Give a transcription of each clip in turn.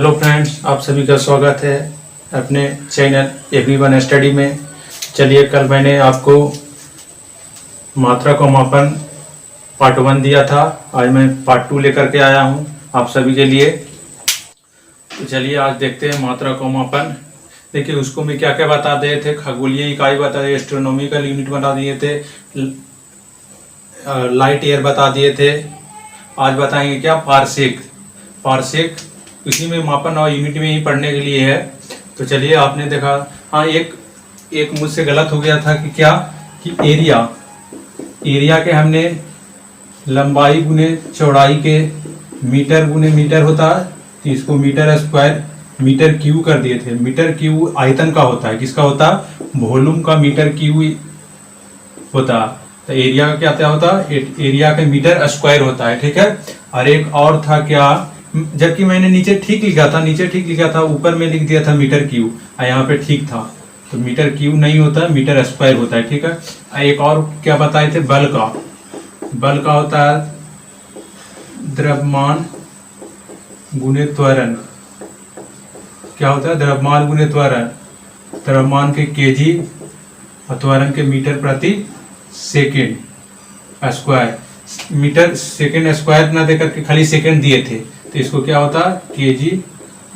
Hello friends, आप सभी का स्वागत है अपने चैनल एवरीवन स्टडी में। चलिए, कल मैंने आपको मात्रा का मापन पार्ट 1 दिया था। आज मैं पार्ट 2 लेकर के आया हूं आप सभी के लिए। तो चलिए आज देखते हैं मात्रा का मापन। देखिए, उसको मैं क्या क्या बता दिए थे। खगोलीय इकाई बता दिए, एस्ट्रोनॉमिकल यूनिट बता दिए थे, लाइट ईयर बता दिए थे। आज बताएंगे क्या, पारसेक। पारसेक इसी में मापन और यूनिट में ही पढ़ने के लिए है। तो चलिए, आपने देखा, हाँ एक मुझसे गलत हो गया था कि क्या, कि एरिया के हमने लंबाई गुने चौड़ाई के मीटर गुने मीटर होता है, तो इसको मीटर स्क्वायर मीटर क्यू कर दिए थे। मीटर क्यू आयतन का होता है, किसका होता है, वॉल्यूम का मीटर क्यू होता है। तो एरिया का क्या होता है, एरिया के मीटर स्क्वायर होता है, ठीक है। और एक और था क्या, जबकि मैंने नीचे ठीक लिखा था, ऊपर में लिख दिया था मीटर क्यू, और यहाँ पे ठीक था। तो मीटर क्यू नहीं होता, मीटर स्क्वायर होता है, ठीक है। एक और क्या बताए थे, बल का होता है द्रव्यमान गुणे त्वरण। क्या होता है, द्रव्यमान गुणे त्वरण। द्रव्यमान के केजी और त्वरण के मीटर प्रति second square. Metre second square ना देकर के खाली सेकेंड दिए थे, तो इसको क्या होता है, केजी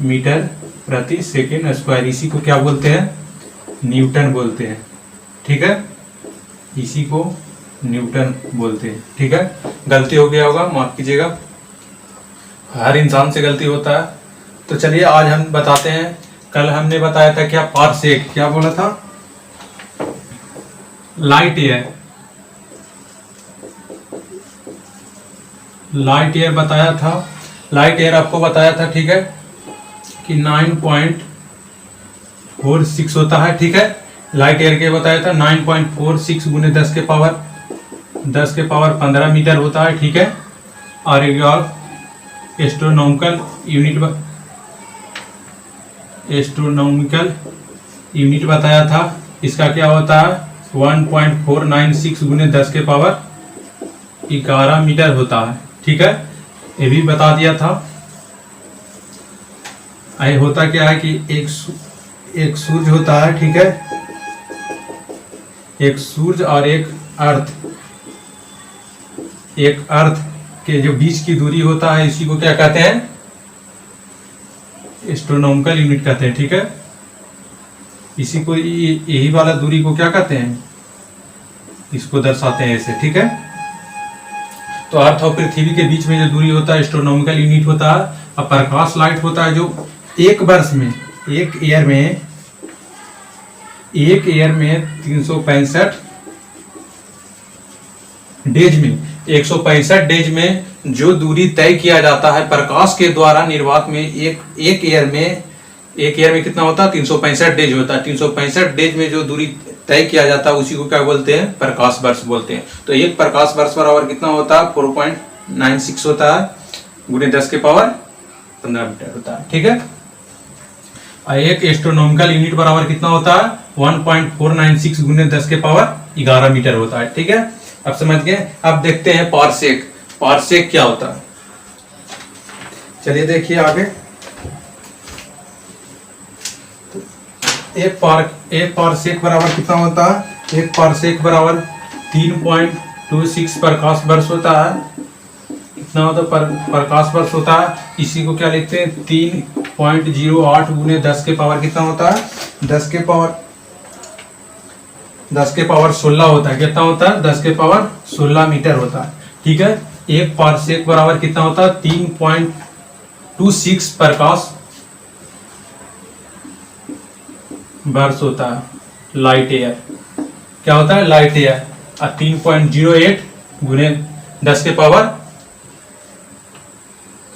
मीटर प्रति सेकेंड स्क्वायर। इसी को क्या बोलते हैं, न्यूटन बोलते हैं, ठीक है। इसी को न्यूटन बोलते हैं, ठीक है। गलती हो गया होगा, माफ कीजिएगा, हर इंसान से गलती होता है। तो चलिए आज हम बताते हैं। कल हमने बताया था क्या, पारसेक, क्या बोला था, लाइट ईयर बताया था। लाइट ईयर आपको बताया था, ठीक है, कि 9.46 होता है, ठीक है। लाइट ईयर के बताया था 9.46 गुने 10 के पावर 15 मीटर होता है, ठीक है। और एस्ट्रोनॉमिकल यूनिट बताया था। इसका क्या होता है, 1.496 गुने 10 के पावर 11 मीटर होता है, ठीक है। ये भी बता दिया था। ये होता क्या है कि एक सूर्य होता है, ठीक है, एक सूर्य और एक अर्थ के जो बीच की दूरी होता है, इसी को क्या कहते हैं, एस्ट्रोनॉमिकल यूनिट कहते हैं, ठीक है। इसी को, यही वाला दूरी को क्या कहते हैं, इसको दर्शाते हैं ऐसे, ठीक है। तो अर्थ और पृथ्वी के बीच में जो दूरी होता है, एस्ट्रोनॉमिकल यूनिट होता है। और प्रकाश लाइट होता है जो एक वर्ष में, एक ईयर में 365 डेज में, 165 डेज में जो दूरी तय किया जाता है प्रकाश के द्वारा निर्वात में, एक ईयर में कितना होता है, 365 डेज होता है। 365 डेज में जो दूरी तय किया जाता है, उसी को क्या बोलते हैं, प्रकाश वर्ष बोलते हैं। तो एक प्रकाश वर्ष बराबर कितना होता है, 4.96 होता है गुने 10 के पावर 15 मीटर होता है, ठीक है। और एक एस्ट्रोनॉमिकल यूनिट बराबर कितना होता है, 1.496 गुने 10 के पावर 11 मीटर होता है, ठीक है। अब समझ गए। अब देखते हैं पारसेक क्या होता है। चलिए देखिए आगे। एक पारसेक बराबर कितना होता है, एक पारसेक बराबर 3.26 प्रकाश वर्ष होता है। कितना होता है, प्रकाश वर्ष होता है। इसी को क्या लिखते हैं, 3.08 गुने 10 के पावर कितना होता है, 10 के पावर 16 होता है। कितना होता है, 10 के पावर 16 मीटर होता है, ठीक है। एक पारसेक बराबर कितना होता है, 3.26 प्रकाश वर्ष होता है। लाइट ईयर क्या होता है, लाइट ईयर। और 3.08 गुने 10 के पावर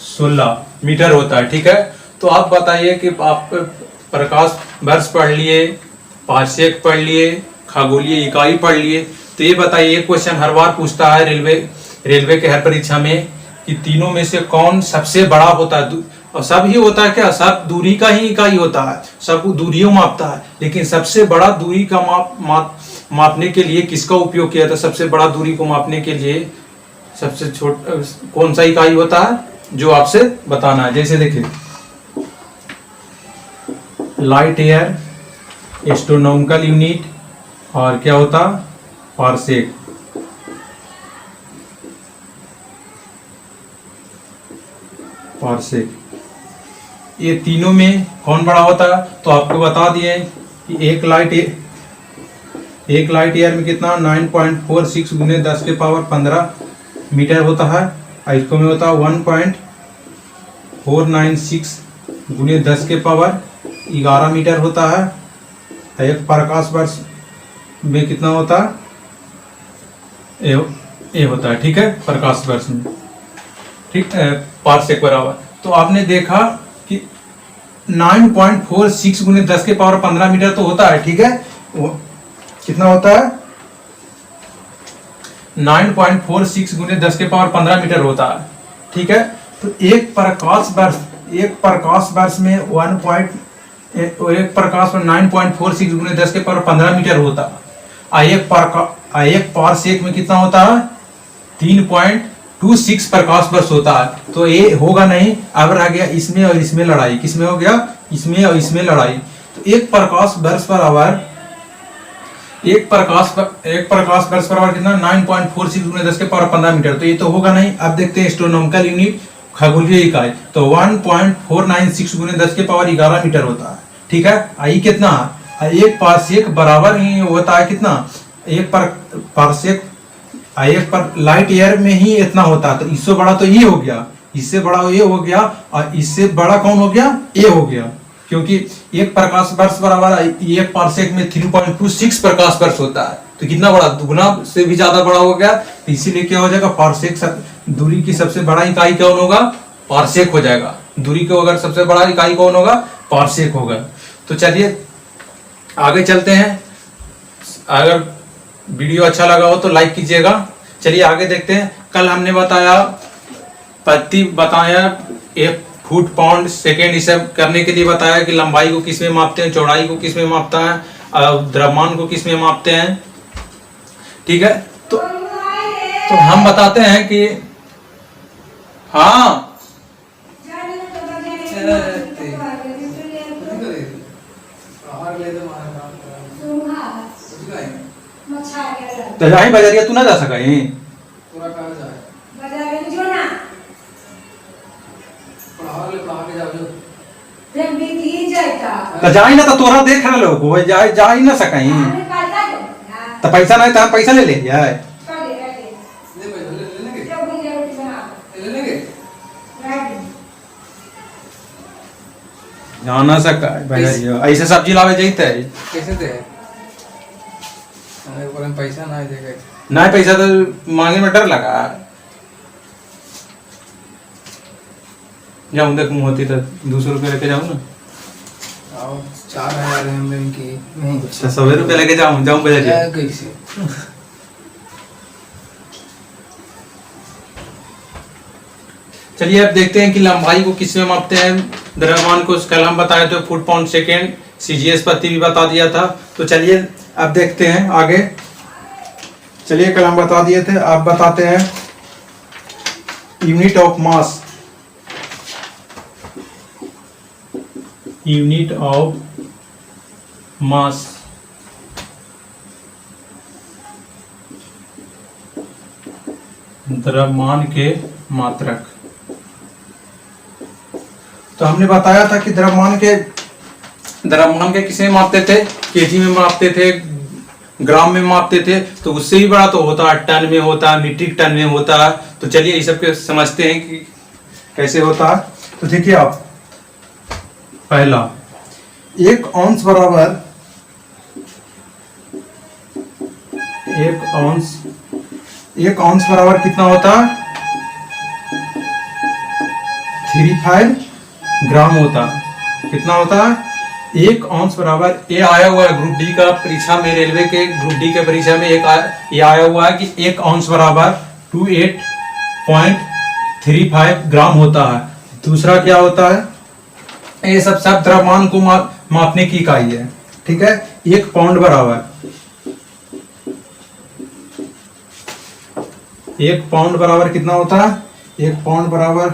16 मीटर होता है, ठीक है। तो आप बताइए कि आप प्रकाश वर्ष पढ़ लिए, पारसेक पढ़ लिए, खगोलीय इकाई पढ़ लिए। तो ये बताइए, क्वेश्चन हर बार पूछता है रेलवे के हर परीक्षा में, कि तीनों में से कौन सबसे बड़ा होता है। और सब ही होता है क्या, सब दूरी का ही इकाई होता है, सब दूरियों मापता है। लेकिन सबसे बड़ा दूरी का मापने के लिए किसका उपयोग किया था, सबसे बड़ा दूरी को मापने के लिए सबसे छोटा कौन सा इकाई होता है, जो आपसे बताना है। जैसे देखिए, लाइट एयर, एस्ट्रोनॉमिकल यूनिट, और क्या होता पारसेक। पारसेक, ये तीनों में कौन बड़ा होता है? तो आपको बता दिए कि एक लाइट ईयर में कितना 9.46 गुने 10 के पावर 15 मीटर होता है, और इसको में होता है 1.496 गुने 10 के पावर 11 मीटर होता है। एक प्रकाश वर्ष में कितना होता है? ए होता है, ठीक है, प्रकाश वर्ष में, ठीक है, पारसेक बराबर। तो आपने देखा कि 9.46 गुने 10 के पावर 15 मीटर तो होता है, ठीक है, वो कितना होता है? 9.46 गुने 10 के पावर 15 मीटर होता है, ठीक है। तो एक प्रकाश वर्ष में 9.46 गुने 10 के पावर 15 मीटर होता है। एक पारसेक में कितना होता है? 3.26 प्रकाश वर्ष होता है। तो ये होगा नहीं। अब रह गया इसमें और इसमें लड़ाई। किसमें हो गया? इसमें और इसमें लड़ाई। तो एक प्रकाश वर्ष बराबर कितना? 9.46 गुने 10 के पावर 15 मीटर। तो ये तो होगा नहीं। अब देखते हैं एस्ट्रोनॉमिकल यूनिट, खगोलीय इकाई। तो 1.496 गुने 10 के पावर 11 मीटर होता है, ठीक है। आई कितना? एक पारसेक बराबर ही होता है कितना? एक पारसेक एक पर लाइट ईयर में ही इतना होता है। तो इससे बड़ा तो ये हो गया, इससे बड़ा ये हो गया, और इससे बड़ा कौन हो गया? ये हो गया, क्योंकि एक प्रकाश वर्ष बराबर एक पारसेक में 3.26 प्रकाश वर्ष होता है। तो कितना बड़ा? दुगुना से भी ज्यादा बड़ा हो गया। तो इसीलिए क्या हो जाएगा? पारसेक दूरी की सबसे बड़ा इकाई कौन होगा? पारसेक हो जाएगा। दूरी को अगर सबसे बड़ा इकाई कौन होगा? पारसेक होगा। तो चलिए आगे चलते हैं। अगर वीडियो अच्छा लगा हो तो लाइक कीजिएगा। चलिए आगे देखते हैं। कल हमने बताया एक फुट, पाउंड, सेकेंड, ये सब करने के लिए बताया कि लंबाई को किस में मापते हैं, चौड़ाई को किस में मापता है, द्रव्यमान को किस में मापते हैं, ठीक है। तो हम बताते हैं कि हाँ तो जाही बजरिया तू ना जा सका यहीं तो जाई ना। तो तोरा देख रहे लोग जा ही ना सका तो पैसा नहीं तो हम पैसा ले जाए जाना सका ऐसे सब्जी लावे जाते कैसे दे? पैसा नहीं देगा। नहीं पैसा तो मांगे में डर लगा। जाऊँ देख मुँह होती तो 200 रुपये लेके जाऊँ ना। 4,000 है इनकी। अच्छा 100 रुपये लेके जाऊँ बजा कैसे? चलिए अब देखते हैं कि लंबाई को किस में मापते हैं। द्रव्यमान को कल हम बताए थे फुट, पाउंड, सेकेंड, सीजीएस पत्ती भी बता दिया था। तो चलिए अब देखते हैं आगे। चलिए कल हम बता दिए थे, अब बताते हैं unit of mass. Unit of mass द्रव्यमान के मात्रक। तो हमने बताया था कि द्रव्यमान के किसे मापते थे? केजी में मापते थे, ग्राम में मापते थे। तो उससे भी बड़ा तो होता है टन में होता है, मीट्रिक टन में होता है। तो चलिए ये सब के समझते हैं कि कैसे होता है। तो देखिए आप, पहला 1 औंस बराबर 1 औंस बराबर कितना होता है? 35 ग्राम होता है। कितना होता है? 1 औंस बराबर, ये आया हुआ है ग्रुप डी का परीक्षा में, रेलवे के ग्रुप डी के परीक्षा में ये आया हुआ है कि 1 औंस बराबर 28.35 ग्राम होता है। दूसरा क्या होता है? ये सब द्रव्यमान को मापने की इकाई है, ठीक है। 1 पाउंड बराबर 1 पाउंड बराबर कितना होता है? 1 पाउंड बराबर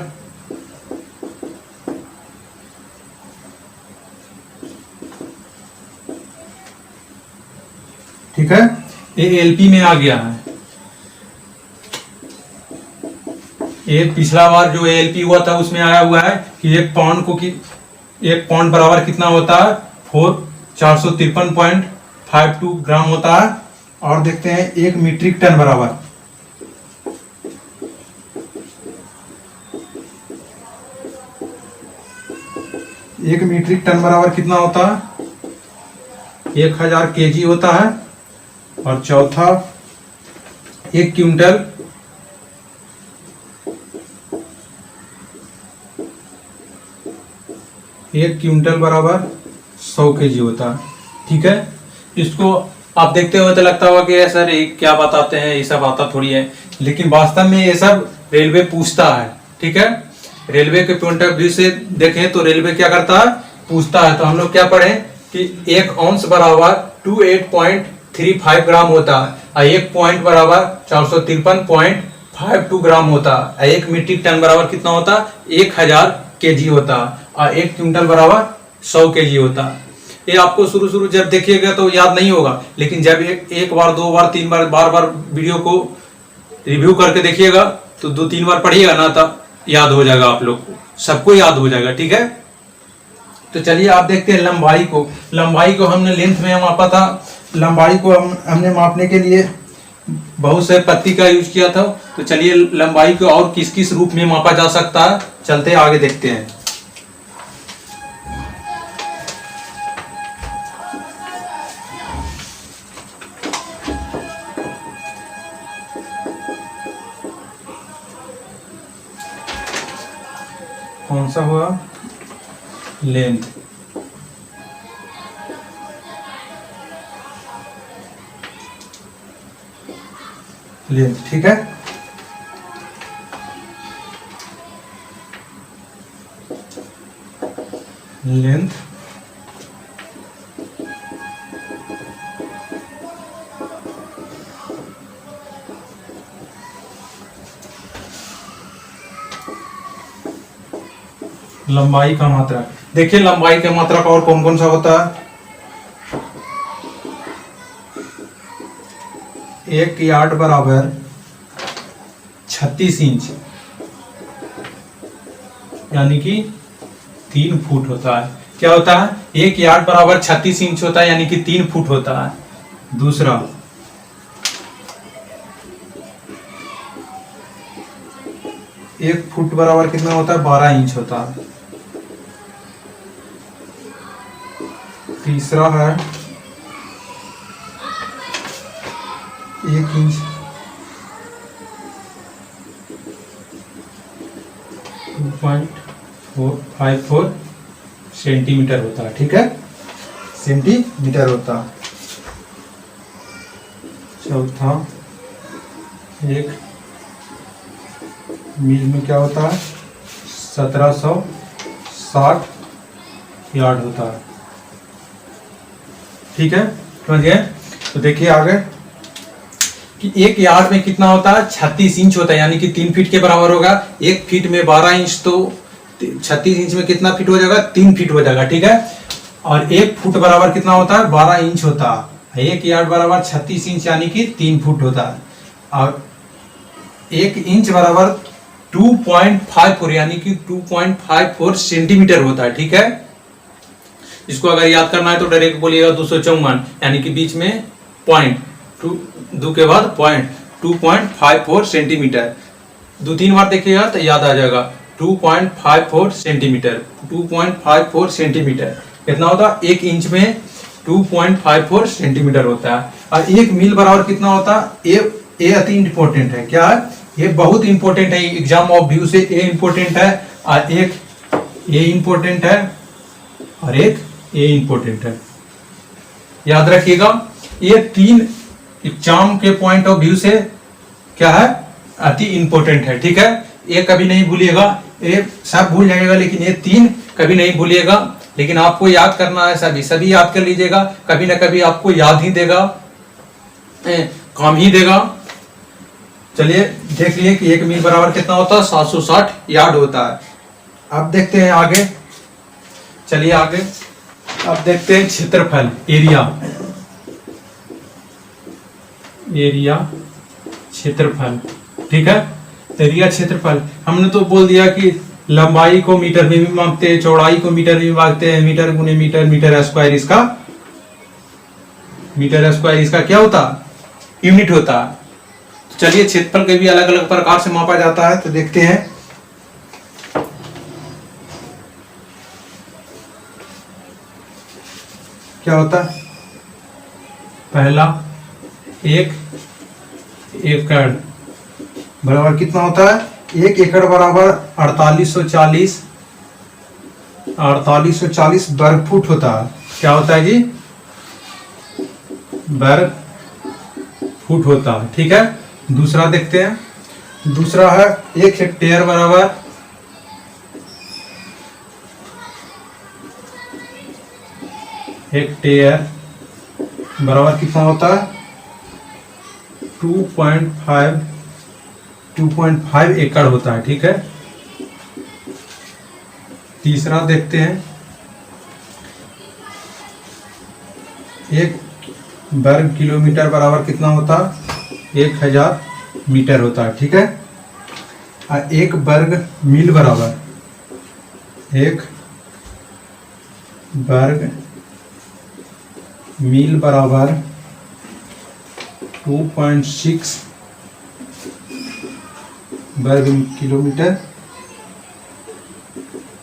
ठीक है, ये एलपी में आ गया है। ये पिछला बार जो एलपी हुआ था उसमें आया हुआ है कि एक पाउंड बराबर कितना होता है, 453.52 ग्राम होता है। और देखते हैं एक मीट्रिक टन बराबर, एक मीट्रिक टन बराबर कितना होता है, 1000 केजी होता है। और चौथा, एक क्विंटल, एक क्विंटल बराबर 100 केजी होता है। ठीक है, इसको आप देखते हुए तो लगता होगा कि सर ये क्या बताते हैं, ये सब आता थोड़ी है, लेकिन वास्तव में ये सब रेलवे पूछता है। ठीक है, रेलवे के पॉइंट ऑफ व्यू से देखें तो रेलवे क्या करता है, पूछता है। तो हम लोग क्या पढ़े कि एक औंस बराबर 28.35 ग्राम होता है, और एक पॉइंट बराबर 453.52 ग्राम होता है। एक मीट्रिक टन बराबर कितना होता है, 1000 केजी होता है, और एक क्विंटल बराबर 100 केजी होता है। ये आपको शुरू जब देखिएगा तो याद नहीं होगा, लेकिन जब एक बार, दो बार, तीन बार, बार वीडियो को रिव्यू करके देखिएगा तो 2-3 बार पढ़िएगा ना, तब याद हो जाएगा, आप लोग को सबको याद हो जाएगा। ठीक है, तो चलिए आप देखते हैं लंबाई को। लंबाई को हमने लेंथ में मापा था, लंबाई को हमने मापने के लिए बहुत से पत्ती का यूज किया था। तो चलिए लंबाई को और किस किस रूप में मापा जा सकता है, चलते आगे देखते हैं। कौन सा हुआ, लेंथ। लेंथ, ठीक है। लेंथ लंबाई का मात्रा। देखिए लंबाई का मात्रा का और कौन कौन सा होता है, एक यार्ड बराबर 36 इंच, यानी कि 3 फुट होता है। क्या होता है, एक यार्ड बराबर 36 इंच होता है, यानी कि 3 फुट होता है। दूसरा, एक फुट बराबर कितना होता है, 12 इंच होता है। तीसरा है 1 इंच, 2.454 सेंटीमीटर होता है। ठीक है, सेंटीमीटर होता है। चौथा, एक मील में क्या होता है, 1760 यार्ड होता है। ठीक है, समझ गए। तो देखिए आगे कि एक यार्ड में कितना होता है, 36 इंच होता है, यानी कि 3 फीट के बराबर होगा। एक फीट में 12 इंच, तो 36 इंच में कितना फीट हो जाएगा, 3 फीट हो जाएगा। ठीक है, और एक फुट बराबर कितना होता है, 12 इंच होता है। एक यार्ड बराबर 36 इंच यानी कि 3 फुट होता है। और एक इंच बराबर 2.54 यानी कि 2.54 सेंटीमीटर होता है। ठीक है, इसको अगर याद करना है तो डायरेक्ट बोलिएगा 254, यानी कि बीच में पॉइंट, 2 के बाद पॉइंट, 2.54 सेंटीमीटर। 2-3 बार देखिएगा तो याद आ जाएगा, 2.54 सेंटीमीटर। 2.54 सेंटीमीटर कितना होता है, एक इंच में 2.54 सेंटीमीटर होता है। और एक मील बराबर कितना होता है, ये अति इंपॉर्टेंट है। क्या है, ये बहुत इंपॉर्टेंट है, एग्जाम ऑफ व्यू से ये इंपॉर्टेंट है, और एक ये इंपॉर्टेंट है, और एक ये इंपॉर्टेंट है। याद रखिएगा, ये 3 एग्जाम के पॉइंट ऑफ व्यू से क्या है, अति इंपॉर्टेंट है। ठीक है, ये कभी नहीं भूलिएगा, ये सब भूल जाइएगा, लेकिन ये 3 कभी नहीं भूलिएगा। लेकिन आपको याद करना है, सभी याद कर लीजिएगा, कभी ना कभी आपको याद ही देगा, काम ही देगा। चलिए देख लिए कि 1 मील बराबर कितना होता है, 760 यार्ड होता है। अब देखते हैं आगे, चलिए आगे अब देखते हैं क्षेत्रफल, एरिया। एरिया क्षेत्रफल, ठीक है। एरिया क्षेत्रफल हमने तो बोल दिया कि लंबाई को मीटर में भी मापते हैं, चौड़ाई को मीटर में भी मापते हैं, मीटर गुने मीटर, मीटर स्क्वायर इसका क्या होता, यूनिट होता। तो चलिए क्षेत्रफल के भी अलग अलग प्रकार से मापा जाता है, तो देखते हैं। क्या होता है, पहला एक एकड़ बराबर कितना होता है, 1 एकड़ बराबर 4840 वर्ग फुट होता है। क्या होता है जी, वर्ग फुट होता है, ठीक है। दूसरा देखते हैं, दूसरा है 1 हेक्टेयर बराबर कितना होता है, 2.5 एकड़ होता है, ठीक है। तीसरा देखते हैं, 1 वर्ग किलोमीटर बराबर कितना होता है, 1000 मीटर होता है, ठीक है। और 1 वर्ग मील बराबर 1 वर्ग मील बराबर 2.6 वर्ग किलोमीटर,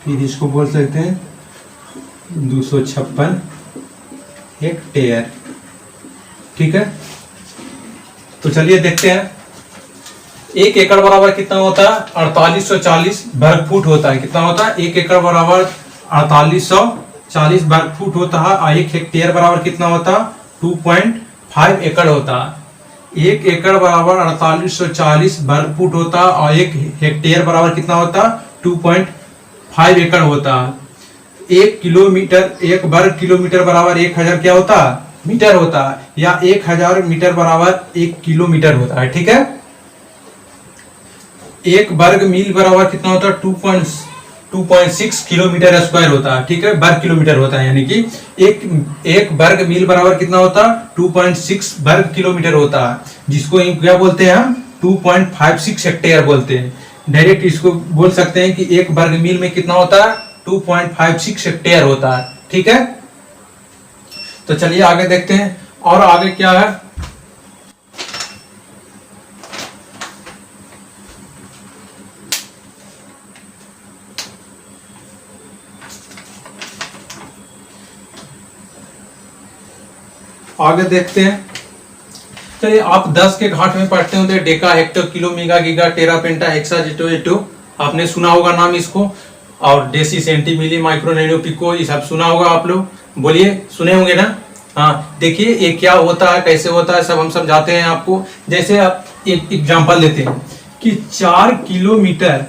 फिर इसको बोल सकते हैं 256 हेक्टेयर, ठीक है। तो चलिए देखते हैं, 1 एकड़ बराबर कितना होता है, 4840 वर्ग फुट होता है। कितना होता है, 1 एकड़ बराबर 4840 वर्ग फुट होता है। और 1 हेक्टेयर बराबर कितना होता है, 2.5 एकड़ होता है। 1 एकड़ बराबर 4840 वर्ग फुट होता है और 1 हेक्टेयर बराबर कितना होता है, 2.5 एकड़ होता है। 1 किलोमीटर, 1 वर्ग किलोमीटर बराबर 1000 क्या होता है, मीटर होता है, या 1000 मीटर बराबर 1 किलोमीटर होता है, ठीक है। 1 वर्ग मील बराबर कितना होता है, 2.6 किलोमीटर स्क्वायर होता है, ठीक है। वर्ग किलोमीटर होता है, यानी कि एक वर्ग मील बराबर कितना होता है, 2.6 वर्ग किलोमीटर होता है, जिसको क्या बोलते हैं हम, 2.56 हेक्टेयर बोलते हैं। डायरेक्ट इसको बोल सकते हैं कि 1 वर्ग मील में कितना होता है, 2.56 हेक्टेयर होता है, ठीक है। तो चलिए आगे देखते हैं, और आगे क्या है। आगे देखते हैं, चलिए आप 10 के घाट में पढ़ते होंगे, deca, hector, kilo, mega, giga, tera, penta, hexa, zetta, आपने सुना होगा नाम इसको। और deci, centi, milli, micro, nano, pico, ये सब सुना होगा आप लोग, बोलिए सुने होंगे ना। हाँ, देखिए ये क्या होता है, कैसे होता है, सब हम समझाते हैं आपको। जैसे आप एक एग्जांपल लेते हैं कि 4 किलोमीटर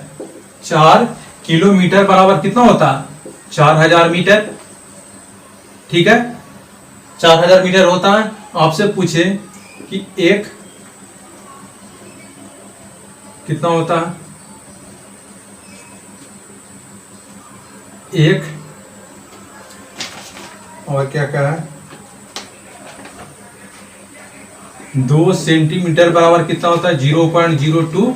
बराबर कितना होता है, 4000 मीटर, ठीक है। 4000 मीटर होता है। आपसे पूछे कि एक कितना होता है, एक और क्या कहा है, 2 सेंटीमीटर बराबर कितना होता है, 0.02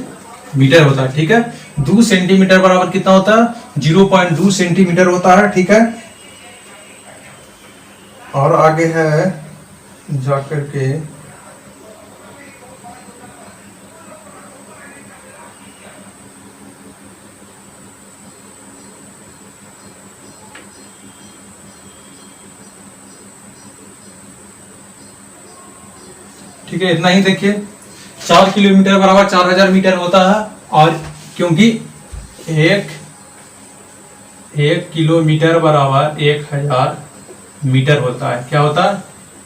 मीटर होता है, ठीक है। 2 सेंटीमीटर बराबर कितना होता है, 0.2 सेंटीमीटर होता है, ठीक है। और आगे है जाकर के ठीक है, इतना ही देखिए। 4 किलोमीटर बराबर 4000 मीटर होता है, और क्योंकि एक किलोमीटर बराबर 1000 मीटर होता है, क्या होता है,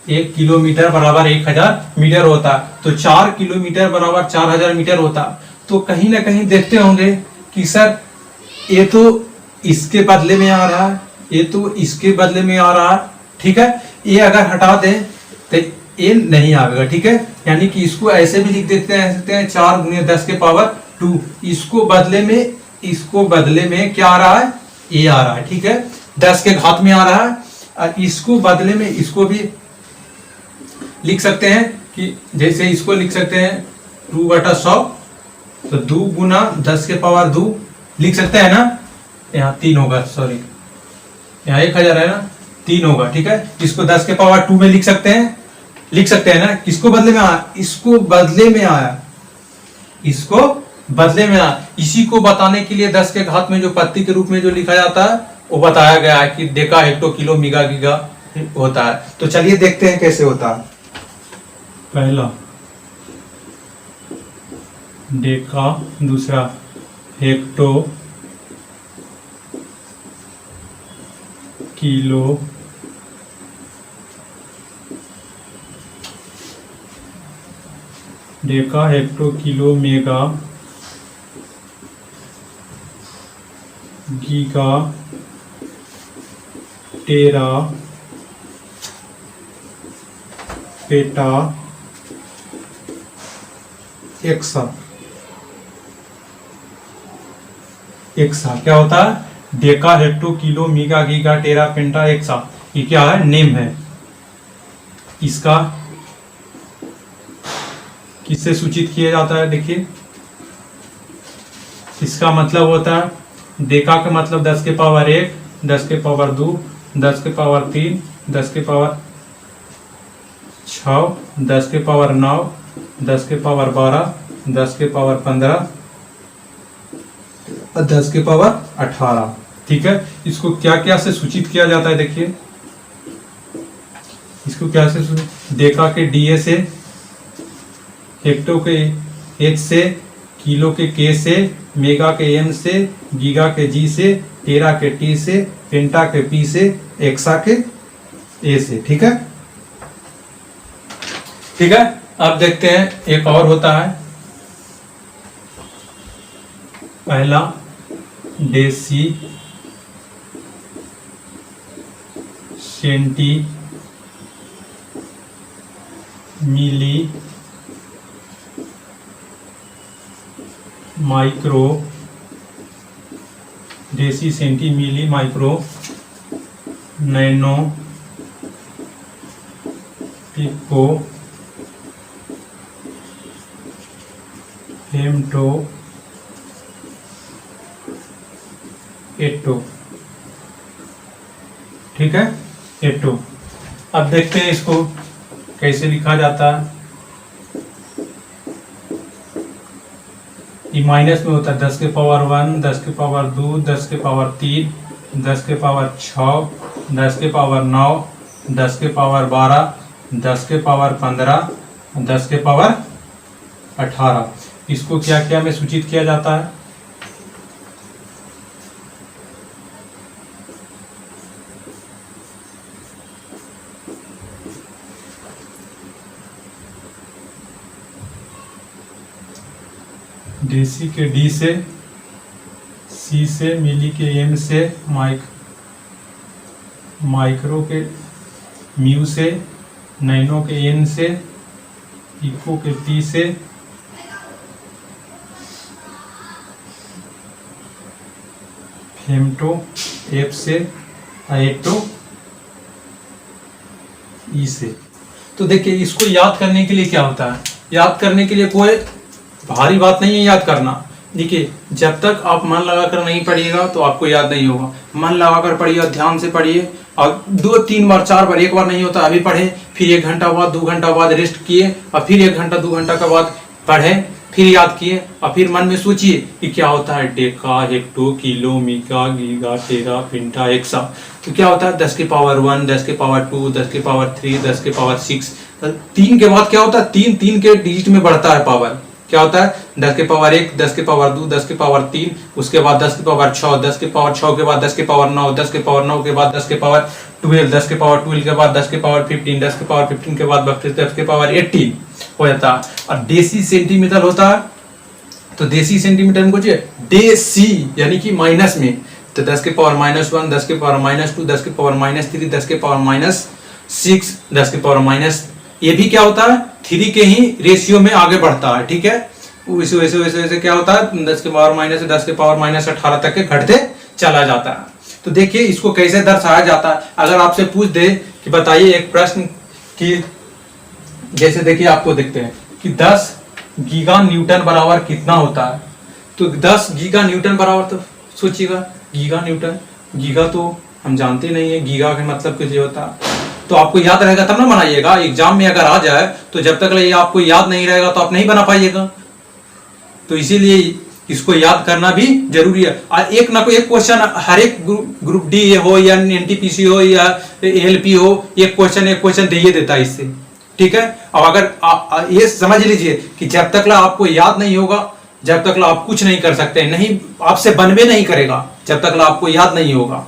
1 किलोमीटर बराबर 1000 मीटर होता है, तो 4 किलोमीटर बराबर 4000 मीटर होता। तो कहीं ना कहीं देखते होंगे कि सर ये तो इसके बदले में आ रहा है, ये तो इसके बदले में आ रहा है, ठीक है। ये अगर हटा दें तो ये नहीं आएगा, ठीक है। यानी कि इसको ऐसे भी लिख देते हैं 4 × 10 के पावर 2। इसको बदले में क्या आ रहा है, ये आ रहा है, ठीक है, 10 के घात में आ रहा है। और इसको बदले में इसको भी लिख सकते हैं कि जैसे इसको लिख सकते हैं 2/100, तो 2 गुना 10 के पावर 2 लिख सकते हैं ना। यहाँ 3 होगा, सॉरी यहाँ 1000 है ना, 3 होगा, ठीक है। इसको 10 के पावर 2 में लिख सकते हैं ना। किसको बदले में आया, इसको बदले में आया, इसको बदले में आया। इसी को बताने के लिए 10 के घात में जो पत्ती के रूप में जो लिखा जाता है वो बताया गया है कि Deka, hecto, kilo, mega, giga होता है। तो चलिए देखते हैं कैसे होता है। पहला डेका, दूसरा hecto, kilo, deca, hecto, kilo, mega, giga, tera, peta, exa. क्या होता है, deca, hecto, kilo, mega, giga, tera, penta, exa. ये क्या है, नेम है। इसका किससे सूचित किया जाता है, देखिए इसका मतलब होता है डेका का मतलब 10 के पावर 1, 10 के पावर 2, 10 के पावर 3, 10 के पावर 6, 10 के पावर 9, 10 के पावर 12, 10 के पावर 15 और 10 के पावर 18, ठीक है। इसको क्या क्या से सूचित किया जाता है, देखिए इसको क्या से, डेका के डीए से, हेक्टो के एच से, किलो के के से, मेगा के एम से, गीगा के जी से, टेरा के टी से, पेंटा के पी से, एक्सा के ए से, ठीक है। ठीक है, अब देखते हैं एक और होता है। पहला deci, centi, milli, micro, deci, centi, milli, micro, nano, pico, हेम्टो, एटो, ठीक है, एटो। अब देखते हैं इसको कैसे लिखा जाता है। ये माइनस में होता है 10 के पावर 1, 10 के पावर 2, 10 के पावर 3, 10 के पावर 6, 10 के पावर 9, 10 के पावर 12, 10 के पावर 15, 10 के पावर 18। इसको क्या क्या में सूचित किया जाता है, डेसी के डी से, सी से, मिली के एम से, माइक्रो के म्यू से, नैनो के एन से, पिको के पी से, फेम्टो एफ से, एटो ई से। तो देखिए इसको याद करने के लिए क्या होता है, याद करने के लिए कोई भारी बात नहीं है याद करना। देखिए जब तक आप मन लगाकर नहीं पढ़िएगा तो आपको याद नहीं होगा। मन लगाकर पढ़िए, ध्यान से पढ़िए और 2-3 बार 4 बार, एक बार नहीं होता अभी पढ़े, फिर 1 घंटा बाद 2 घंटा बाद रेस्ट किए और फिर 1 घंटा 2 घंटा के बाद पढ़े, फिर याद किए और फिर मन में सोचिए कि क्या होता है deca, hecto, kilo, mega, giga, tera, penta, exa. तो क्या होता है 10 के पावर 1, 10 के पावर 2, 10 के पावर 3, 10 के पावर 6। 3 के बाद क्या होता है, 3 के डिजिट में बढ़ता है पावर। क्या होता है 10 के पावर 1, 10 के पावर 2, 10 के पावर 3, उसके बाद 10 के पावर 6, 10 के पावर 6 के बाद 10 के पावर 9, 10 के पावर 9 के बाद 10 के पावर 12, 10 के पावर 12 के बाद 10 के पावर 15, 10 के पावर 15 के बाद 10 के पावर 18 हो जाता है। और डेसी सेंटीमीटर होता है, तो देसी सेंटीमीटर में कुछ डेसी यानी कि माइनस में, तो 10 के पावर -1, 10 के पावर -2, 10 के पावर -3, 10 के पावर -6, 10 के पावर माइनस, ये भी क्या होता है 3 के ही रेशियो में आगे बढ़ता है, ठीक है। वैसे वैसे वैसे वैसे क्या होता है 10 के पावर माइनस से 10 के पावर -18 तक के घटते चला जाता है। तो देखिए इसको कैसे दर्शाया जाता है। अगर आपसे पूछ दे कि बताइए एक प्रश्न कि जैसे देखिए आपको देखते हैं कि 10 गीगा न्यूटन बराबर कितना होता है। तो 10 गीगा न्यूटन बराबर, तो सोचिएगा गीगा न्यूटन, गीगा तो हम जानते नहीं है गीगा का मतलब कैसे होता है। तो आपको याद रहेगा तब ना बनाइएगा। एग्जाम में अगर आ जाए तो जब तक ये आपको याद नहीं रहेगा तो आप नहीं बना पाइएगा। तो इसीलिए इसको याद करना भी जरूरी है। और एक ना कोई एक क्वेश्चन हर एक ग्रुप डी हो या एनटीपीसी हो या एलपी हो, एक क्वेश्चन दे ही देता है इससे। ठीक है। अब अगर ये समझ लीजिए कि जब तक आपको याद नहीं होगा, जब तक आप कुछ नहीं कर सकते, नहीं आपसे बनवे नहीं करेगा जब तक आपको याद नहीं होगा।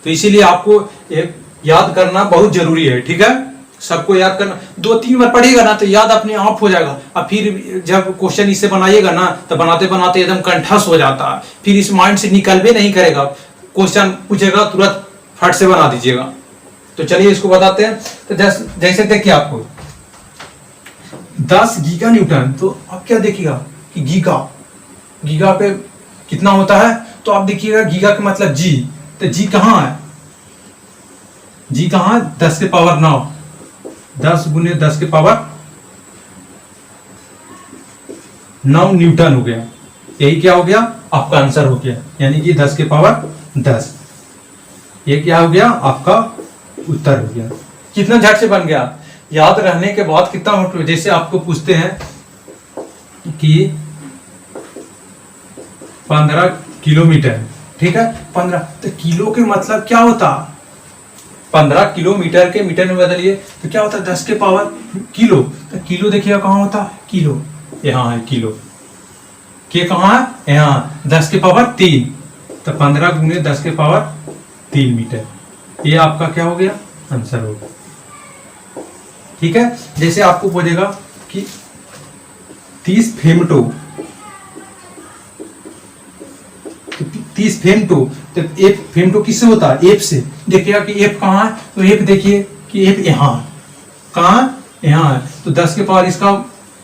तो इसीलिए आपको एक याद करना बहुत जरूरी है। ठीक है। सबको याद करना, 2-3 बार पढ़िएगा ना तो याद अपने आप हो जाएगा। अब फिर जब क्वेश्चन इससे बनाइएगा ना तो बनाते बनाते एकदम कंठस्थ हो जाता है, फिर इस माइंड से निकल भी नहीं करेगा। क्वेश्चन पूछेगा तुरंत फट से बना दीजिएगा। तो चलिए इसको बताते हैं। तो जैसे देखिए आपको 10 गीगा न्यूटन, तो आप क्या देखिएगा कि गीगा पे कितना होता है। तो आप देखिएगा गीगा का मतलब जी, तो जी कहाँ है, जी कहाँ है, 10 के पावर 9, 10 गुने 10 के पावर 9 न्यूटन हो गया। यही क्या हो गया आपका आंसर हो गया, यानी कि 10 के पावर 10। ये क्या हो गया आपका उत्तर हो गया। कितना झट से बन गया। याद रहने के बाद कितना हो, जैसे आपको पूछते हैं कि 15 किलोमीटर, ठीक है, 15, तो किलो के मतलब क्या होता, 15 किलोमीटर के मीटर में बदलिए तो क्या होता है 10 के पावर किलो। तो किलो देखिएगा कहाँ होता है, किलो यहाँ है, किलो के कहाँ है यहाँ 10 के पावर 3, तो 15 गुने 10 के पावर 3 मीटर। ये आपका क्या हो गया आंसर होगा। ठीक है। जैसे आपको बोलेगा कि 30 फेमटो, तो 30 फेमटो, तो एफ फेमटो किससे होता है, एफ से। देखिएगा कि एफ कहाँ है, तो एफ देखिए कि एफ यहाँ कहाँ, यहाँ है। तो 10 के पावर इसका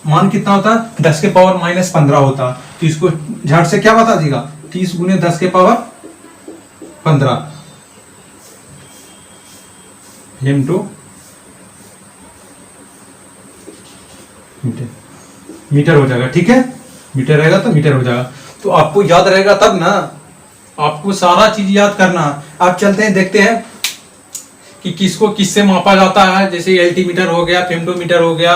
मान कितना होता है, 10 के पावर -15 होता है। तो इसको झट से क्या बता देगा, 30 गुने 10 के पावर 15 फेमटो मीटर हो जाएगा। ठीक है, मीटर रहेगा तो मीटर हो जाएगा। तो आपको याद रहेगा तब ना, आपको सारा चीज याद करना। आप चलते हैं देखते हैं कि किसको किससे मापा जाता है। जैसे एल्टीमीटर हो गया, फेमटोमीटर हो गया,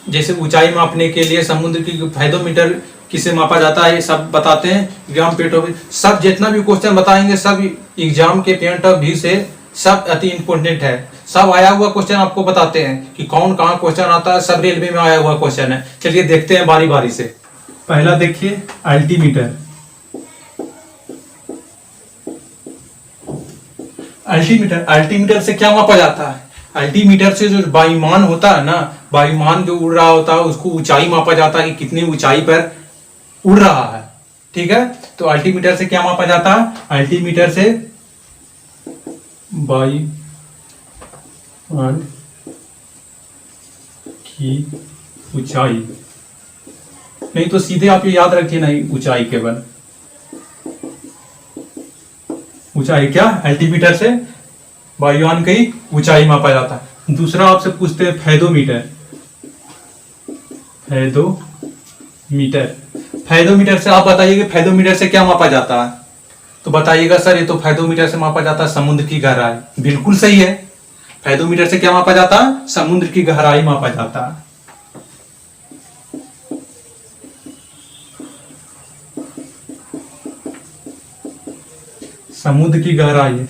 जैसे ऊंचाई मापने के लिए समुद्र की फाइडोमीटर किससे मापा जाता है, ये सब बताते हैं। एग्जाम पेट ऑफ सब जितना भी क्वेश्चन बताएंगे सब एग्जाम के पॉइंट ऑफ व्यू से सब अति इंपॉर्टेंट है। सब आया हुआ क्वेश्चन आपको बताते हैं कि कौन कहाँ क्वेश्चन आता है, सब रेलवे में आया हुआ क्वेश्चन है। चलिए देखते हैं बारी बारी से। पहला देखिए अल्टीमीटर। अल्टीमीटर से क्या मापा जाता है, अल्टीमीटर से जो वायुमान होता है ना, वायुमान जो उड़ रहा होता है उसको ऊंचाई मापा जाता है कि कितनी ऊंचाई पर उड़ रहा है। ठीक है। तो अल्टीमीटर से क्या मापा जाता है, अल्टीमीटर से वायुमान की ऊंचाई, नहीं तो सीधे आप ये याद रखिए, नहीं ऊंचाई केवल ऊंचाई, क्या अल्टीमीटर से वायुयान की ऊंचाई मापा जाता है। दूसरा आपसे पूछते हैं फेदोमीटर। फेदोमीटर से आप बताइए कि फेदोमीटर से क्या मापा जाता है। तो बताइएगा सर ये तो फेदोमीटर से मापा जाता है समुद्र की गहराई। बिल्कुल सही है। फेदोमीटर से क्या मापा जाता है, समुद्र की गहराई मापा जाता है। समुद्र की गहराई।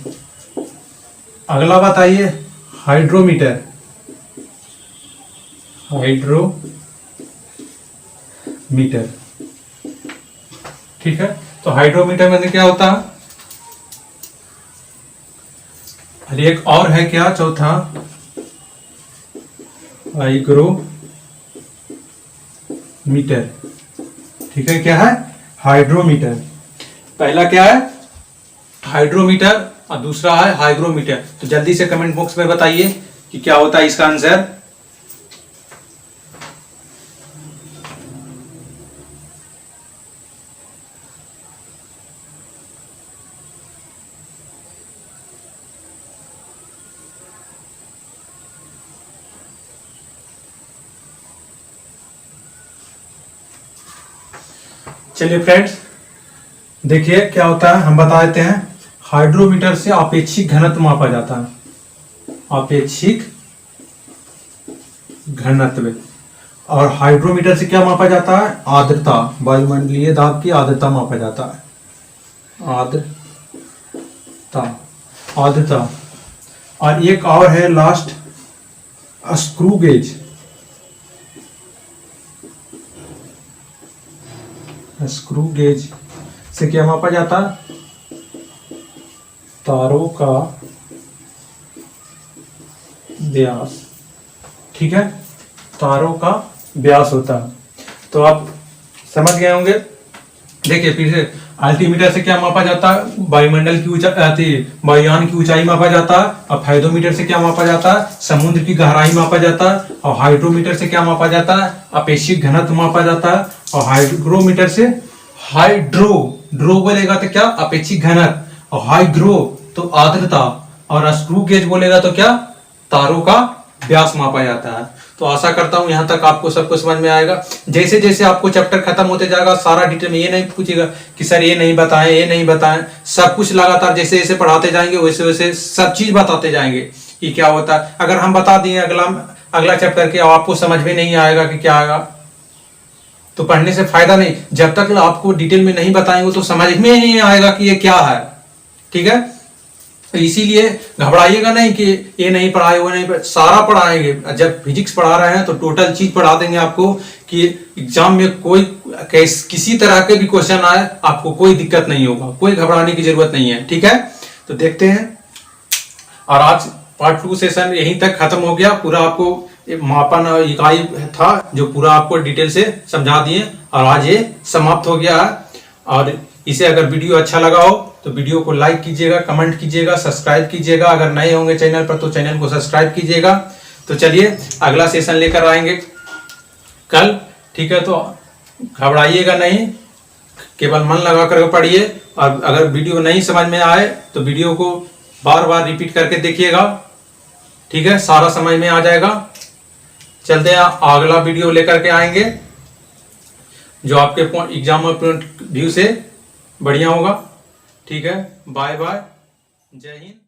अगला बताइए हाइड्रोमीटर। ठीक है। तो हाइड्रोमीटर में क्या होता है, अरे एक और है क्या चौथा, हाइग्रोमीटर। ठीक है, क्या है हाइड्रोमीटर। पहला क्या है हाइड्रोमीटर और दूसरा है हाइग्रोमीटर। तो जल्दी से कमेंट बॉक्स में बताइए कि क्या होता है इसका आंसर। चलिए फ्रेंड्स, देखिए क्या होता है, हम बता देते हैं। हाइड्रोमीटर से आपेक्षिक घनत्व मापा जाता है, आपेक्षिक घनत्व। और हाइड्रोमीटर से क्या मापा जाता है? आर्द्रता, वायुमंडलीय दाब की आर्द्रता मापा जाता है, आर्द्रता, आर्द्रता। और एक और है last, screw gauge. Screw gauge से क्या मापा जाता है? तारों का व्यास। ठीक है, तारों का व्यास होता है। तो आप समझ गए होंगे। देखिए फिर से, अल्टीमीटर से क्या मापा जाता है? वायुमंडल की ऊंचाई, वायुयान की ऊंचाई मापा जाता है। और फाइडोमीटर से क्या मापा जाता है? समुद्र की गहराई मापा जाता है। और हाइड्रोमीटर से क्या मापा जाता है? आपेक्षिक घनत्व मापा जाता है। और हाइग्रोमीटर से, ड्रो बोलेगा तो क्या? अपेक्षिक घनत्व। और हाइग्रो तो आर्द्रता। और स्क्रू गेज बोलेगा तो क्या? तारों का व्यास मापा जाता है। तो आशा करता हूं यहां तक आपको सब कुछ समझ में आएगा। जैसे जैसे आपको चैप्टर खत्म होते जाएगा, सारा डिटेल में ये नहीं पूछेगा कि सर ये नहीं बताएं, ये नहीं बताएं। सब कुछ लगातार जैसे जैसे पढ़ाते जाएंगे वैसे वैसे सब चीज बताते जाएंगे कि क्या होता है। अगर हम बता दिए अगला चैप्टर के, आपको समझ में नहीं आएगा कि क्या आएगा, तो पढ़ने से फायदा नहीं। जब तक आपको डिटेल में नहीं बताएंगे तो समझ में ही नहीं आएगा कि ये क्या है। ठीक है, तो इसीलिए घबराइएगा नहीं कि ये नहीं पढ़ाए, वो नहीं पढ़ाए, सारा पढ़ाएंगे। जब फिजिक्स पढ़ा रहे हैं तो टोटल चीज पढ़ा देंगे आपको कि एग्जाम में कोई किसी तरह के भी क्वेश्चन आए आपको कोई दिक्कत नहीं होगा, कोई घबराने की जरूरत नहीं है। ठीक है, तो देखते हैं। और आज पार्ट 2 सेशन यहीं तक खत्म हो गया। पूरा आपको मापन इकाई था जो पूरा आपको डिटेल से समझा दिए, और आज ये समाप्त हो गया है। और इसे अगर वीडियो अच्छा लगा हो तो वीडियो को लाइक कीजिएगा, कमेंट कीजिएगा, सब्सक्राइब कीजिएगा। अगर नए होंगे चैनल पर तो चैनल को सब्सक्राइब कीजिएगा। तो चलिए अगला सेशन लेकर आएंगे कल। ठीक है, तो घबराइएगा नहीं, केवल मन लगा कर पढ़िए। और अगर वीडियो नहीं समझ में आए तो वीडियो को बार बार रिपीट करके देखिएगा। ठीक है, सारा समझ में आ जाएगा। चलते हैं, अगला वीडियो लेकर के आएंगे जो आपके एग्जाम पॉइंट व्यू से बढ़िया होगा। ठीक है, बाय बाय, जय हिंद।